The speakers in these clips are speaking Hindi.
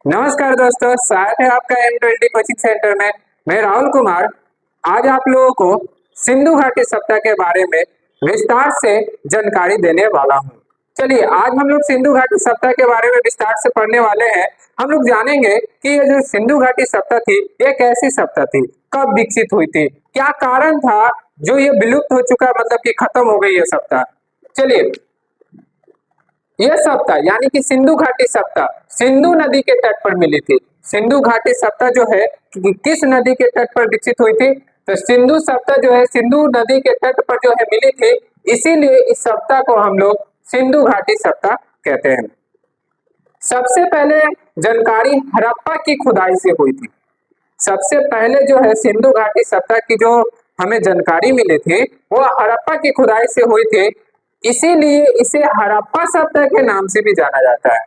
नमस्कार दोस्तों, स्वागत है आपका M20 कोचिंग सेंटर में। मैं राहुल कुमार आज आप लोगों को सिंधु घाटी सप्ताह के बारे में विस्तार से जानकारी देने वाला हूं। चलिए आज हम लोग सिंधु घाटी सप्ताह के बारे में विस्तार से पढ़ने वाले हैं। हम लोग जानेंगे कि ये जो सिंधु घाटी सप्ताह थी ये कैसी सप्ताह थी, कब विकसित हुई थी, क्या कारण था जो ये विलुप्त हो चुका, मतलब कि खत्म हो गई ये सप्ताह। चलिए, यह सप्ताह यानी कि सिंधु घाटी सप्ताह सिंधु नदी के तट पर मिली थी। सिंधु घाटी सप्ताह जो है किस नदी के तट पर विकसित हुई थी, तो सिंधु सप्ताह जो है सिंधु नदी के तट पर जो है मिली थी, इसीलिए इस सप्ताह को हम लोग सिंधु घाटी सप्ताह कहते हैं। सबसे पहले जानकारी हड़प्पा की खुदाई से हुई थी। सबसे पहले जो है सिंधु घाटी सप्ताह की जो हमें जानकारी मिली थी वो हड़प्पा की खुदाई से हुई थी, इसीलिए इसे हड़प्पा सप्ताह के नाम से भी जाना जाता है।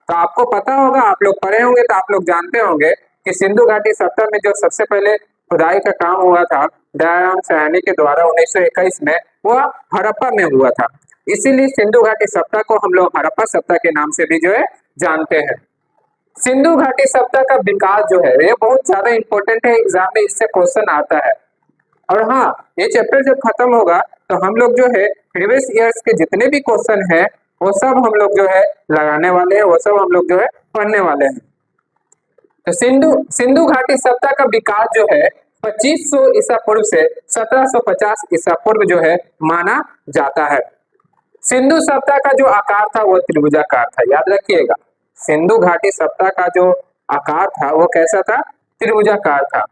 तो आपको पता होगा, आप लोग पढ़े होंगे तो आप लोग जानते होंगे कि सिंधु घाटी सप्ताह में जो सबसे पहले खुदाई का काम हुआ था दयाराम सहानी के द्वारा 1921 में, वो हड़प्पा में हुआ था। इसीलिए सिंधु घाटी सप्ताह को हम लोग हड़प्पा सप्ताह के नाम से भी जो है जानते हैं। सिंधु घाटी सप्ताह का विकास जो है ये बहुत ज्यादा इंपॉर्टेंट है, एग्जाम में इससे क्वेश्चन आता है। और हाँ, ये चैप्टर जब खत्म होगा तो हम लोग जो है प्रीवियस ईयर्स के जितने भी क्वेश्चन है वो सब हम लोग जो है लगाने वाले हैं, वो सब हम लोग जो है पढ़ने वाले हैं। तो सिंधु घाटी सप्ताह का विकास जो है 2500 ईसा पूर्व से 1750 ईसा पूर्व जो है माना जाता है। सिंधु सप्ताह का जो आकार था वो त्रिभुजाकार था, याद रखिएगा। सिंधु घाटी सप्ताह का जो आकार था वो कैसा था, त्रिभुजाकार था।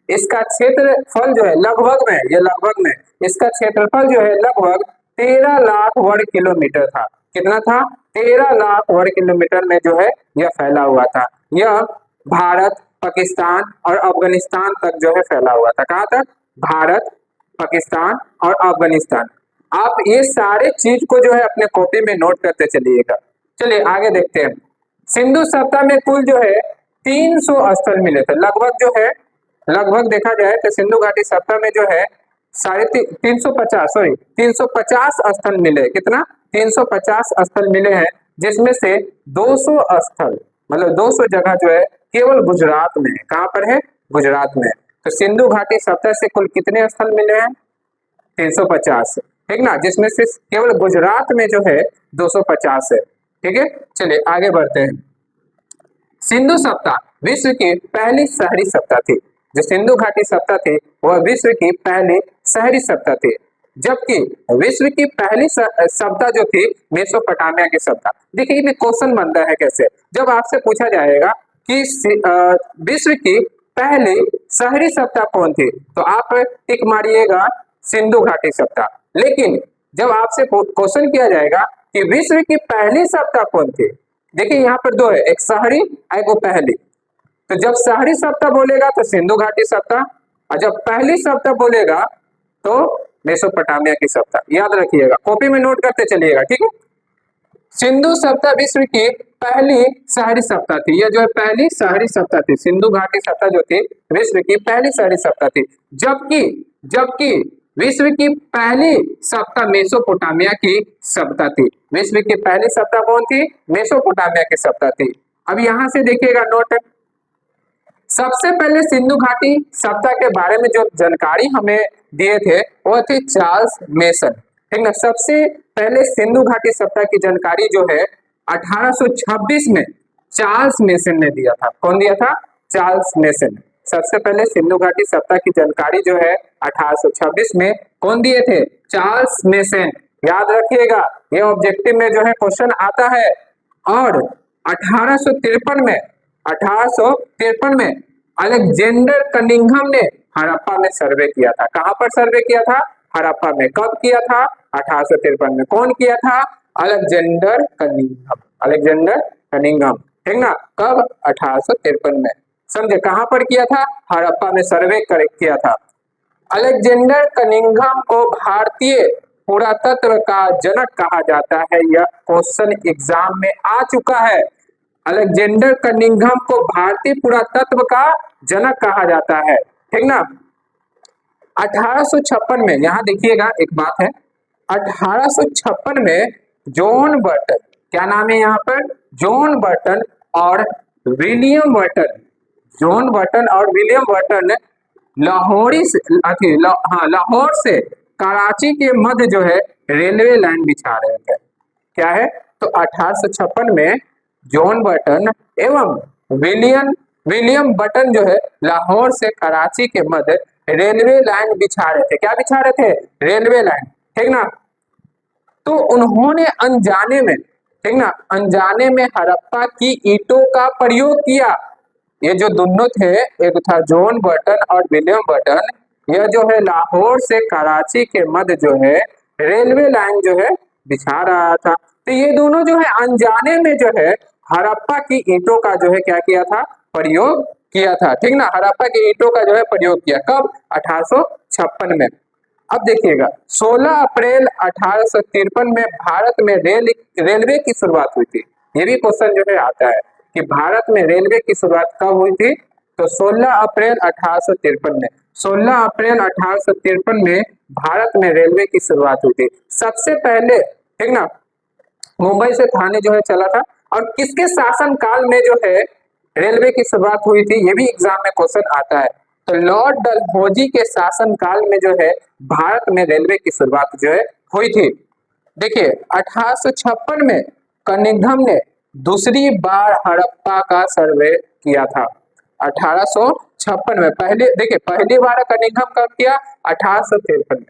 इसका क्षेत्रफल जो है लगभग में इसका क्षेत्रफल जो है लगभग 13 लाख वर्ग किलोमीटर था। कितना था, 13 लाख वर्ग किलोमीटर में जो है यह फैला हुआ था। यह भारत, पाकिस्तान और अफगानिस्तान तक जो है फैला हुआ था। कहाँ तक, भारत, पाकिस्तान और अफगानिस्तान। आप ये सारे चीज को जो है अपने कॉपी में नोट करते चलिएगा। चलिए आगे देखते हैं। सिंधु सप्ताह में कुल जो है 300 स्थल मिले थे। लगभग देखा जाए तो सिंधु घाटी सप्ताह में जो है 350 स्थल मिले। कितना, 350 स्थल मिले हैं, जिसमें से 200 स्थल मतलब 200 जगह जो है केवल गुजरात में है। कहाँ पर है, गुजरात में। तो सिंधु घाटी सप्ताह से कुल कितने स्थल मिले हैं, 350, ठीक ना, जिसमें से केवल गुजरात में जो है 250 है। ठीक है, चलिए आगे बढ़ते हैं। सिंधु सप्ताह विश्व की पहली शहरी सप्ताह थी। जो सिंधु घाटी सप्ताह थी वह विश्व की पहली शहरी सप्ताह थी, जबकि विश्व की पहली सप्ताह जो थी मेसोपोटामिया की सप्ताह। देखिए ये क्वेश्चन बनता है कैसे, जब आपसे पूछा जाएगा कि विश्व की पहली शहरी सप्ताह कौन थी, तो आप टिक मारिएगा सिंधु घाटी सप्ताह। लेकिन जब आपसे क्वेश्चन किया जाएगा कि विश्व की पहली सप्ताह कौन थी, देखिए यहाँ पर दो है, एक शहरी एक वो पहली। तो जब शहरी सप्ताह बोलेगा तो सिंधु घाटी सप्ताह, और जब पहली सप्ताह बोलेगा तो मेसोपोटामिया की सप्ताह। याद रखिएगा, कॉपी में नोट करते चलिएगा, ठीक है। सिंधु सप्ताह विश्व की पहली शहरी सप्ताह थी। यह जो है पहली शहरी सप्ताह थी। सिंधु घाटी सप्ताह जो थी विश्व की पहली शहरी सप्ताह थी, जबकि विश्व की पहली सप्ताह मेसोपोटामिया की सप्ताह थी। विश्व की पहली सप्ताह कौन थी, मेसोपोटामिया की सप्ताह थी। अब यहां से देखिएगा नोट, सबसे पहले सिंधु घाटी सप्ताह के बारे में जो जानकारी हमें दिए थे वो थे चार्ल्स मेसन, ठीक ना। सबसे पहले सिंधु घाटी सप्ताह की जानकारी जो है 1826 में चार्ल्स मेसन ने दिया था। कौन दिया था, चार्ल्स मेसन। सबसे पहले सिंधु घाटी सप्ताह की जानकारी जो है 1826 में कौन दिए थे, चार्ल्स मेसन। याद रखिएगा, ये ऑब्जेक्टिव में जो है क्वेश्चन आता है। और 1853 में अलेक्जेंडर कनिंघम ने हड़प्पा में सर्वे किया था। कहां पर सर्वे किया था, हड़प्पा में। कब किया था, 1853 में। कौन किया था, अलेक्जेंडर कनिंघम, ठीक ना। कब, 1853 में। समझे, कहां पर किया था, हड़प्पा में सर्वे किया था। अलेक्जेंडर कनिंघम को भारतीय पुरातत्व का जनक कहा जाता है। यह क्वेश्चन एग्जाम में आ चुका है। अलेक्जेंडर कनिंघम को भारतीय पुरातत्व का जनक कहा जाता है, ठीक ना। 1856 में, यहां देखिएगा एक बात है, 1856 में जॉन बर्टन, क्या नाम है यहाँ पर, जॉन बर्टन और विलियम बर्टन, जॉन बर्टन और विलियम बर्टन लाहौर से कराची के मध्य जो है रेलवे लाइन बिछा रहे थे। क्या है? तो 1856 में जॉन बर्टन एवं विलियम बर्टन जो है लाहौर से कराची के मध्य रेलवे लाइन बिछा रहे थे। क्या बिछा रहे थे? रेलवे लाइन, ठीक ना। तो उन्होंने अनजाने में, ठीक ना, अनजाने में हड़प्पा की ईंटों का प्रयोग किया। ये जो दोनों थे, एक था जॉन बर्टन और विलियम बर्टन, यह जो है लाहौर से कराची के मध्य जो है रेलवे लाइन जो है बिछा रहा था। तो ये दोनों जो है अनजाने में जो है हड़प्पा की ईंटों का जो है क्या किया था? प्रयोग किया था, ठीक ना। हड़प्पा की ईंटों का जो है प्रयोग किया। कब? 1856 में। अब देखिएगा 16 अप्रैल 1853 में भारत में रेलवे की शुरुआत हुई थी। ये भी क्वेश्चन जो है आता है कि भारत में रेलवे की शुरुआत कब हुई थी? तो 16 अप्रैल 1853 में। 16 अप्रैल 1853 में भारत में रेलवे की शुरुआत हुई थी। सबसे पहले, ठीक ना, मुंबई से थाने जो है चला था। और किसके शासन काल में जो है रेलवे की शुरुआत हुई थी? ये भी एग्जाम में क्वेश्चन आता है। तो लॉर्ड डलहौजी के शासन काल में जो है भारत में रेलवे की शुरुआत जो है हुई थी। देखिए 1856 में कनिंघम ने दूसरी बार हड़प्पा का सर्वे किया था। 1856 में पहली बार कनिंघम कब किया? 1853 में।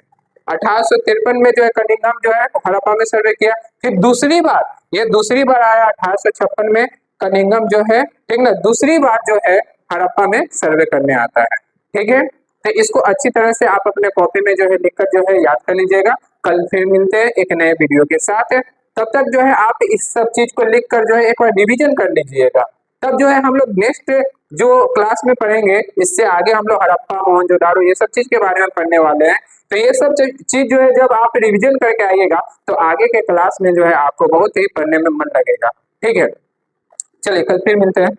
1853 में जो है कनिंघम जो है हड़प्पा में सर्वे किया। फिर दूसरी बार, ये दूसरी बार आया 1856 में कनिंघम जो है, ठीक ना, दूसरी बार जो है हड़प्पा में सर्वे करने आता है। ठीक है, तो इसको अच्छी तरह से आप अपने कॉपी में जो है लिखकर जो है याद कर लीजिएगा। कल फिर मिलते हैं एक नए वीडियो के साथ। तब तक जो है आप इस सब चीज को लिखकर जो है एक बार रिवीजन कर लीजिएगा। तब जो है हम लोग नेक्स्ट जो क्लास में पढ़ेंगे, इससे आगे हम लोग हड़प्पा, मोहनजोदाड़ो, ये सब चीज के बारे में पढ़ने वाले हैं। तो ये सब चीज जो है जब आप रिवीजन करके आइएगा तो आगे के क्लास में जो है आपको बहुत ही पढ़ने में मन लगेगा। ठीक है, चलिए कल फिर मिलते हैं।